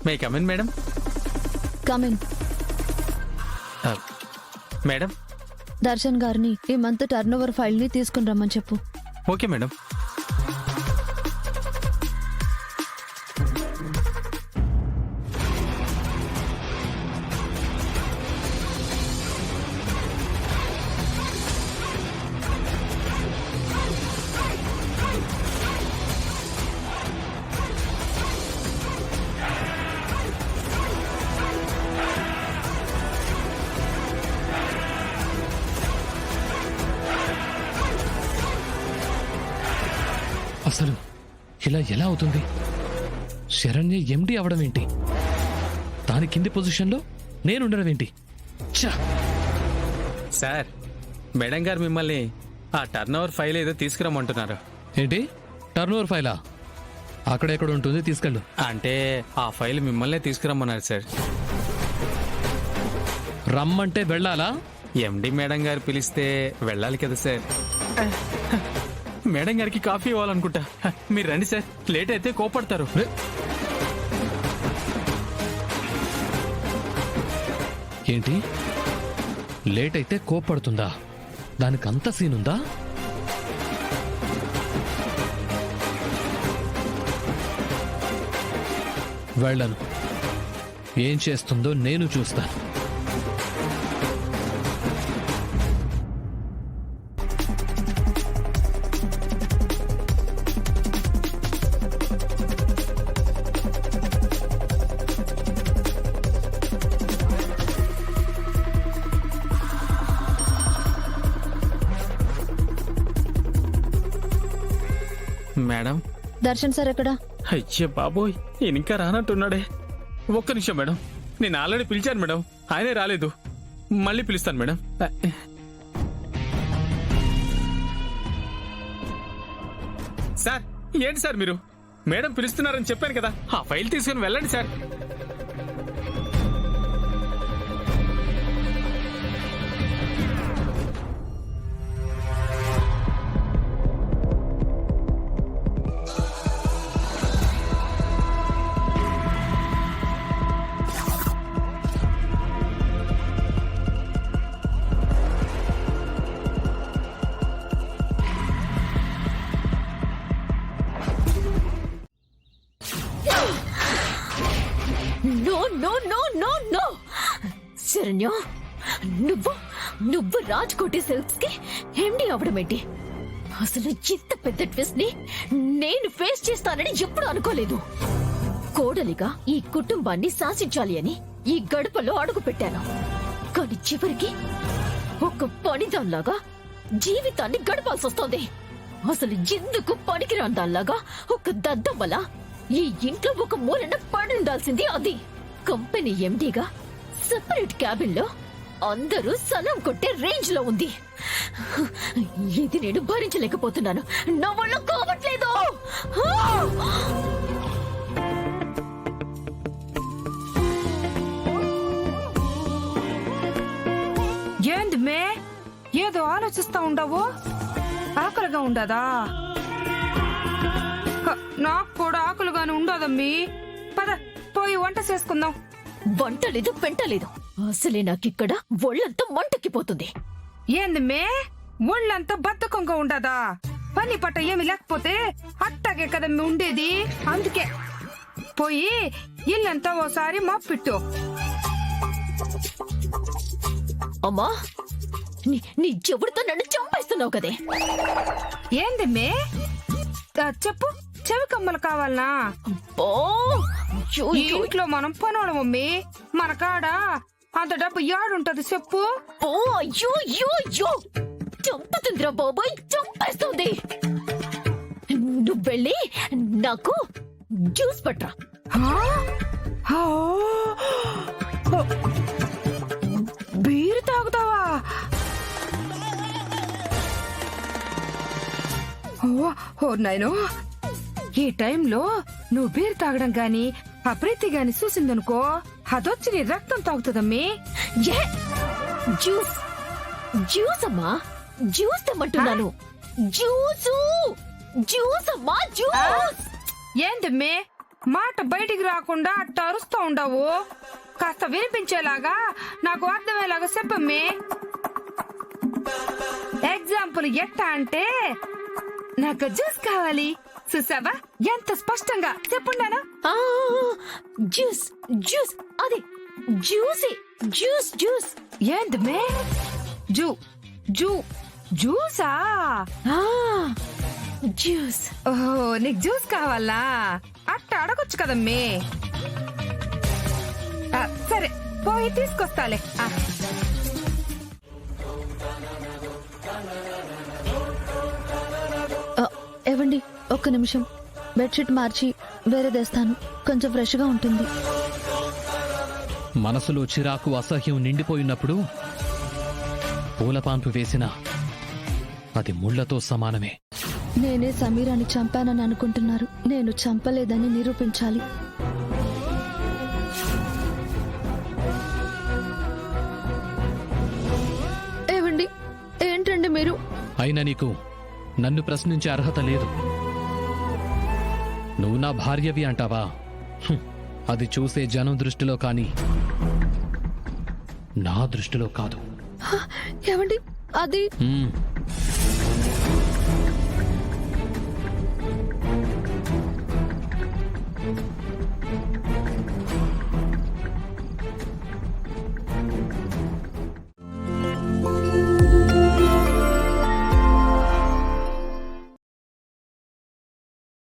May come in madam. Come in. Madam. Darshan గారిని ఈ month turn over file ని తీసుకుని రమ్మని చెప్పు. Okay madam. అసలు ఇలా ఎలా అవుతుంది? శరణ్య ఎండి అవడం ఏంటి? దాని కింది పొజిషన్లో నేనుండడం ఏంటి? సార్, మేడం గారు మిమ్మల్ని ఆ టర్న్ ఓవర్ ఫైల్ ఏదో తీసుకురమ్మంటున్నారు. ఏంటి టర్న్ ఓవర్ ఫైలా? అక్కడెక్కడ ఉంటుంది, తీసుకెళ్ళు. అంటే ఆ ఫైల్ మిమ్మల్నే తీసుకురమ్మన్నారు సార్. రమ్మంటే వెళ్ళాలా? ఎండి మేడం గారు పిలిస్తే వెళ్ళాలి కదా సార్. మేడం గారికి కాఫీ ఇవ్వాలనుకుంటా. మీరు రండి సార్, లేట్ అయితే కోపడతారు. ఏంటి లేట్ అయితే కోప్పడుతుందా? దానికి అంత సీనుందా? వెళ్ళను. ఏం చేస్తుందో నేను చూస్తాను. మేడం. దర్శన్ సార్ ఎక్కడా? అయ్యే బాబోయ్, ఈయన ఇంకా రానట్టున్నాడే. ఒక్క నిమిషం మేడం, నేను ఆల్రెడీ పిలిచాను మేడం, ఆయనే రాలేదు. మళ్ళీ పిలుస్తాను మేడం. సార్, ఏంటి సార్ మీరు? మేడం పిలుస్తున్నారని చెప్పాను కదా, ఆ ఫైల్ తీసుకుని వెళ్ళండి సార్. శరణ్య, నువ్వు రాజ్కోటి సిల్క్స్ కి ఎండి అవడమేంటి? అసలు ఇంత పెద్ద ట్విస్ట్ ని నేను ఫేస్ చేస్తానని ఎప్పుడు అనుకోలేదు. కోడలిగా ఈ కుటుంబాన్ని శాసించాలి అని ఈ గడపలో అడుగు పెట్టాను. కానీ చివరికి ఒక పనిదాన్లాగా జీవితాన్ని గడపాల్సి వస్తోంది. అసలు ఎందుకు పనికిరాని దానిలాగా ఒక దద్దమ్మల ఈ ఇంట్లో ఒక మూలన పడి ఉండాల్సింది. అది కంపెనీ ఎండీగా సెపరేట్ క్యాబిన్ లో అందరూ సలాం కొట్టే రేంజ్ లో ఉంది. ఇది నేను భరించలేకపోతున్నాను. నా వల్ల కావట్లేదు. ఏంది మే, ఏదో ఆలోచిస్తా ఉండవు? ఆకలిగా ఉండదా? నాకు కూడా ఆకలిగానే ఉండదమ్మీ. పద పోయి వంట చేసుకుందాం. వంట లేదు, పెంట లేదు. అసలే నాకిక్కడ ఒళ్ళంతా మంటకిపోతుంది. ఏంది మే, ఒళ్ళంతా బద్ధకంగా ఉండదా? పని పట్ట ఏమి లేకపోతే అట్టాగే కదమ్మి ఉండేది. అందుకే పోయి ఇల్లంతా ఓసారి మప్పిట్టు. అమ్మా, నీ చెవుడితో నన్ను చంపేస్తున్నావు కదే. ఏంది మే, చెప్పు. చెవి కమ్మలు కావాలనా? ఈ ఇంట్లో మనం పనోడు మమ్మీ. మన కాడ అంత డబ్బు యాడుంటది చెప్పు. చంపుతుందిరా బాబోయ్, చంపేస్తుంది. నువ్వు వెళ్ళి నాకు జ్యూస్ పట్రా. బీరు తాగుతావా? ఓ నాయనో, ఈ టైంలో నువ్వు బీరు తాగడం గాని ఆ ప్రీతి గాని చూసిందనుకో, అదొచ్చి నీ రక్తం తాగుతుందమ్మీ. జ్యూస్ జ్యూస్ అమ్మా, జ్యూస్ తెమ్మంటున్నాను. జ్యూసు జ్యూస్ అమ్మా, జ్యూస్. ఏందమ్మే మాట బయటికి రాకుండా అట్ట అరుస్తూ ఉండవు. కాస్త వినిపించేలాగా నాకు అర్థమయ్యేలాగా చెప్పమ్మే. ఎగ్జాంపుల్ ఎట్టా అంటే, నాకు జ్యూస్ కావాలి చూసావా ఎంత స్పష్టంగా చెప్పుండాను. ఆ, జ్యూస్ జ్యూస్ అది జ్యూసీ జ్యూస్ జ్యూస్. ఏందమ్మే? జూ జూ జ్యూసా? ఆ, జ్యూస్. ఓహో, నీకు జ్యూస్ కావాలా? అట్ట అడగొచ్చు కదమ్మే. సరే పోయి తీసుకొస్తాలే. ఏవండి, ఒక్క నిమిషం. బెడ్షీట్ మార్చి వేరేదేస్తాను, కొంచెం ఫ్రెష్గా ఉంటుంది. మనసులో చిరాకు అసహ్యం నిండిపోయినప్పుడు పూలపాన్పు వేసినా అది ముళ్లతో సమానమే. నేనే సమీరాని చంపానని అనుకుంటున్నారు. నేను చంపలేదని నిరూపించాలి. ఏవండి, ఏంటండి మీరు? అయినా నీకు నన్ను ప్రశ్నించే అర్హత లేదు. నువ్వు నా భార్యవి అంటావా? హ్మ్. అది చూసే జనం దృష్టిలో కానీ నా దృష్టిలో కాదు. ఏవండి, అది హ్మ్.